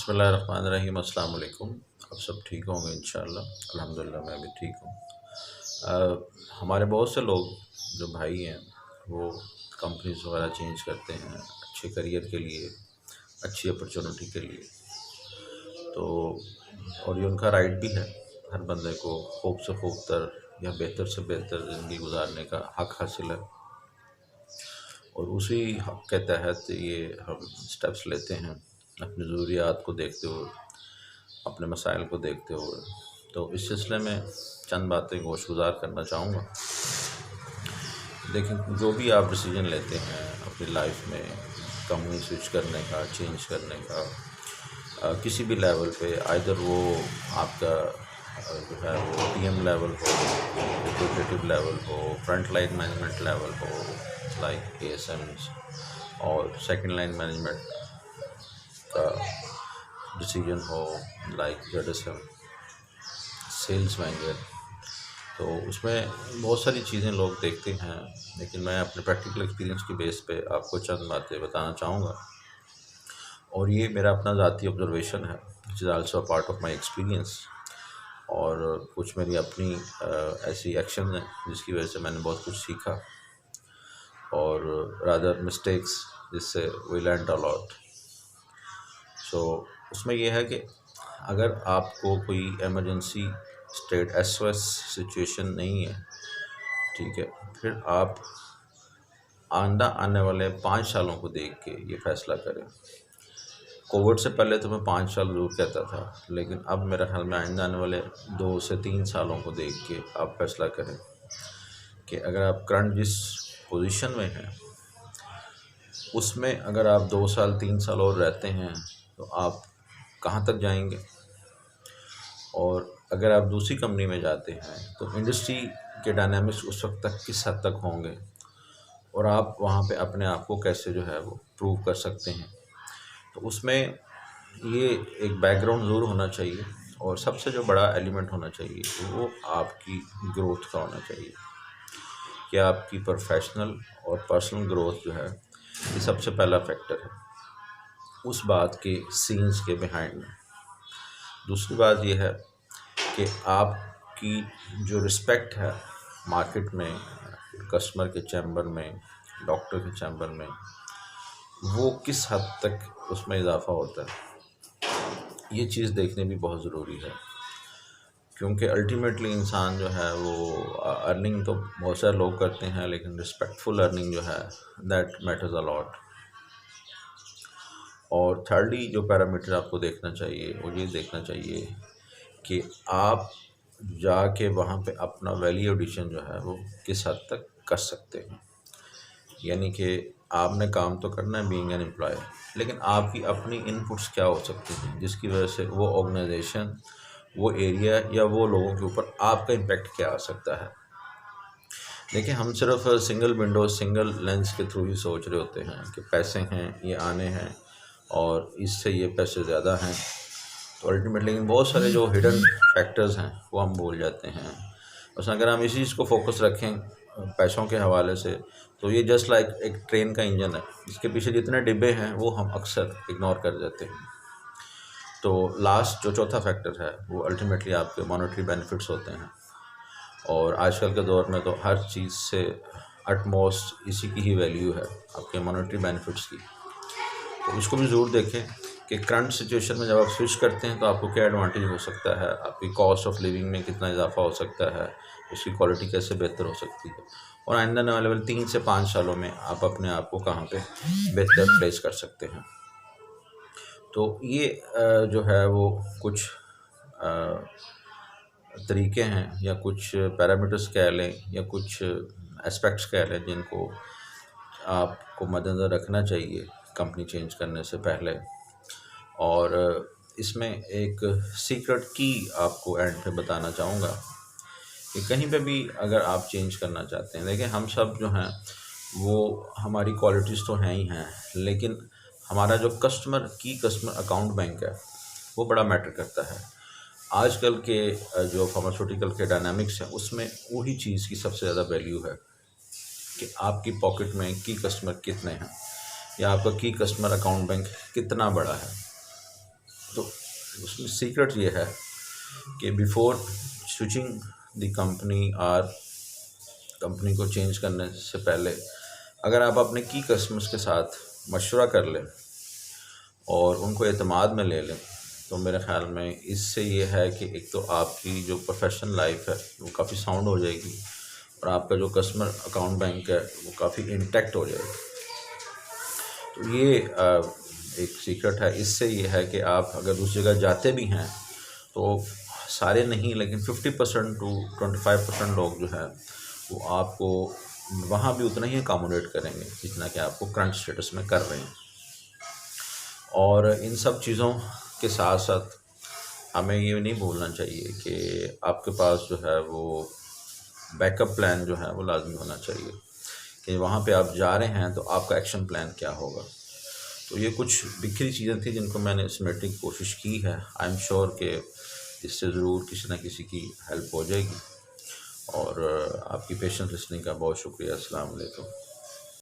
बिस्मिल्लाहिर्रहमानिर्रहीम। अस्सलाम वालेकुम। आप सब ठीक होंगे इंशाअल्लाह। अल्हम्दुलिल्लाह मैं भी ठीक हूँ। हमारे बहुत से लोग जो भाई हैं वो कंपनीज वगैरह चेंज करते हैं अच्छे करियर के लिए, अच्छी अपॉर्चुनिटी के लिए। तो और ये उनका राइट भी है। हर बंदे को खूब से खूब तर या बेहतर से बेहतर ज़िंदगी गुजारने का हक़ हासिल है और उसी हक़ के तहत ये हम स्टेप्स लेते हैं अपनी ज़रूरियात को देखते हुए, अपने मसाइल को देखते हुए। तो इस सिलसिले में चंद बातें गोशगुजार करना चाहूँगा। देखिए, जो भी आप डिसीजन लेते हैं अपनी लाइफ में, कंपनी स्विच करने का, चेंज करने का, किसी भी लेवल पे, आइदर वो आपका जो है वो टीएम लेवल हो, एग्जीक्यूटिव लेवल हो, फ्रंट लाइन मैनेजमेंट लेवल हो लाइक एएसएम्स, और सेकंड लाइन मैनेजमेंट का डिसीजन हो लाइक जेडएसएम, सेल्स मैनेजर। तो उसमें बहुत सारी चीज़ें लोग देखते हैं, लेकिन मैं अपने प्रैक्टिकल एक्सपीरियंस की बेस पे आपको चंद बातें बताना चाहूँगा। और ये मेरा अपना ज़ाती ऑब्जर्वेशन है, which is also part of my experience. और कुछ मेरी अपनी ऐसी एक्शन हैं जिसकी वजह से मैंने बहुत कुछ सीखा, और रादर मिस्टेक्स जिससे वी लर्न अ लॉट। सो उसमें यह है कि अगर आपको कोई एमरजेंसी स्टेट एसओएस सिचुएशन नहीं है, ठीक है, फिर आप आने वाले 5 सालों को देख के ये फ़ैसला करें। कोविड से पहले तो मैं 5 साल ज़रूर कहता था, लेकिन अब मेरा ख्याल में आइंदा आने वाले 2 से 3 सालों को देख के आप फ़ैसला करें कि अगर आप करंट जिस पोजीशन में हैं उसमें अगर आप 2 साल 3 साल और रहते हैं तो आप कहाँ तक जाएंगे, और अगर आप दूसरी कंपनी में जाते हैं तो इंडस्ट्री के डायनामिक्स उस वक्त तक किस हद तक होंगे, और आप वहाँ पे अपने आप को कैसे जो है वो प्रूव कर सकते हैं। तो उसमें ये एक बैकग्राउंड ज़रूर होना चाहिए, और सबसे जो बड़ा एलिमेंट होना चाहिए वो आपकी ग्रोथ का होना चाहिए कि आपकी प्रोफेशनल और पर्सनल ग्रोथ जो है ये सबसे पहला फैक्टर है उस बात के सीन्स के बिहाइंड में। दूसरी बात ये है कि आपकी जो रिस्पेक्ट है मार्केट में, कस्टमर के चैम्बर में, डॉक्टर के चैम्बर में, वो किस हद तक उसमें इजाफ़ा होता है, ये चीज़ देखने भी बहुत ज़रूरी है। क्योंकि अल्टीमेटली इंसान जो है वो अर्निंग तो बहुत सारे लोग करते हैं, लेकिन रिस्पेक्टफुल अर्निंग जो है दैट मैटर्स अ लॉट। और थर्डली जो पैरामीटर आपको देखना चाहिए वो ये देखना चाहिए कि आप जाके वहाँ पे अपना वैल्यू एडिशन जो है वो किस हद तक कर सकते हैं। यानी कि आपने काम तो करना है बीइंग एन एम्प्लॉय, लेकिन आपकी अपनी इनपुट्स क्या हो सकती हैं जिसकी वजह से वो ऑर्गेनाइजेशन, वो एरिया या वो लोगों के ऊपर आपका इम्पेक्ट क्या आ सकता है। देखिए, हम सिर्फ सिंगल विंडो, सिंगल लेंस के थ्रू ही सोच रहे होते हैं कि पैसे हैं, ये आने हैं और इससे ये पैसे ज़्यादा हैं, तो अल्टीमेटली बहुत सारे जो हिडन फैक्टर्स हैं वो हम भूल जाते हैं। बस अगर हम इसी चीज़ को फोकस रखें पैसों के हवाले से, तो ये जस्ट लाइक एक ट्रेन का इंजन है, इसके पीछे जितने डिब्बे हैं वो हम अक्सर इग्नोर कर देते हैं। तो लास्ट जो चौथा फैक्टर है वो अल्टीमेटली आपके मॉनेटरी बेनिफिट्स होते हैं, और आजकल के दौर में तो हर चीज़ से अटमोस्ट इसी की ही वैल्यू है, आपके मॉनेटरी बेनिफिट्स की। तो इसको भी ज़रूर देखें कि करंट सिचुएशन में जब आप स्विच करते हैं तो आपको क्या एडवांटेज हो सकता है, आपकी कॉस्ट ऑफ लिविंग में कितना इजाफा हो सकता है, उसकी क्वालिटी कैसे बेहतर हो सकती है, और आइंदा आने वाले 3 से 5 सालों में आप अपने आप को कहाँ पे बेहतर प्लेस कर सकते हैं। तो ये जो है वो कुछ तरीके हैं या कुछ पैरामीटर्स कह लें या कुछ एस्पेक्ट्स कह लें जिनको आपको मद्देनज़र रखना चाहिए कंपनी चेंज करने से पहले। और इसमें एक सीक्रेट की आपको एंड पे बताना चाहूँगा कि कहीं पे भी अगर आप चेंज करना चाहते हैं, देखिए हम सब जो हैं वो हमारी क्वालिटीज़ तो हैं ही हैं, लेकिन हमारा जो कस्टमर अकाउंट बैंक है वो बड़ा मैटर करता है। आजकल के जो फार्मास्यूटिकल के डायनामिक्स हैं उसमें वही चीज़ की सबसे ज़्यादा वैल्यू है कि आपकी पॉकेट में की कस्टमर कितने हैं या आपका की कस्टमर अकाउंट बैंक कितना बड़ा है। तो उसमें सीक्रेट ये है कि बिफोर स्विचिंग द कंपनी और कंपनी को चेंज करने से पहले अगर आप अपने की कस्टमर्स के साथ मशवरा कर लें और उनको एतमाद में ले लें, तो मेरे ख़्याल में इससे ये है कि एक तो आपकी जो प्रोफेशनल लाइफ है वो काफ़ी साउंड हो जाएगी और आपका जो कस्टमर अकाउंट बैंक है वो काफ़ी इंटैक्ट हो जाएगा। तो ये एक सीक्रेट है। इससे ये है कि आप अगर उस जगह जाते भी हैं तो सारे नहीं, लेकिन 50% टू 25% लोग जो है वो आपको वहाँ भी उतना ही अकोमोडेट करेंगे जितना कि आपको करंट स्टेटस में कर रहे हैं। और इन सब चीज़ों के साथ साथ हमें ये नहीं भूलना चाहिए कि आपके पास जो है वो बैकअप प्लान जो है वो लाजमी होना चाहिए कि वहाँ पे आप जा रहे हैं तो आपका एक्शन प्लान क्या होगा। तो ये कुछ बिखरी चीज़ें थी जिनको मैंने समेटने की कोशिश की है। आई एम श्योर कि इससे ज़रूर किसी न किसी की हेल्प हो जाएगी। और आपकी पेशेंस लिसनिंग का बहुत शुक्रिया। अस्सलाम वालेकुम।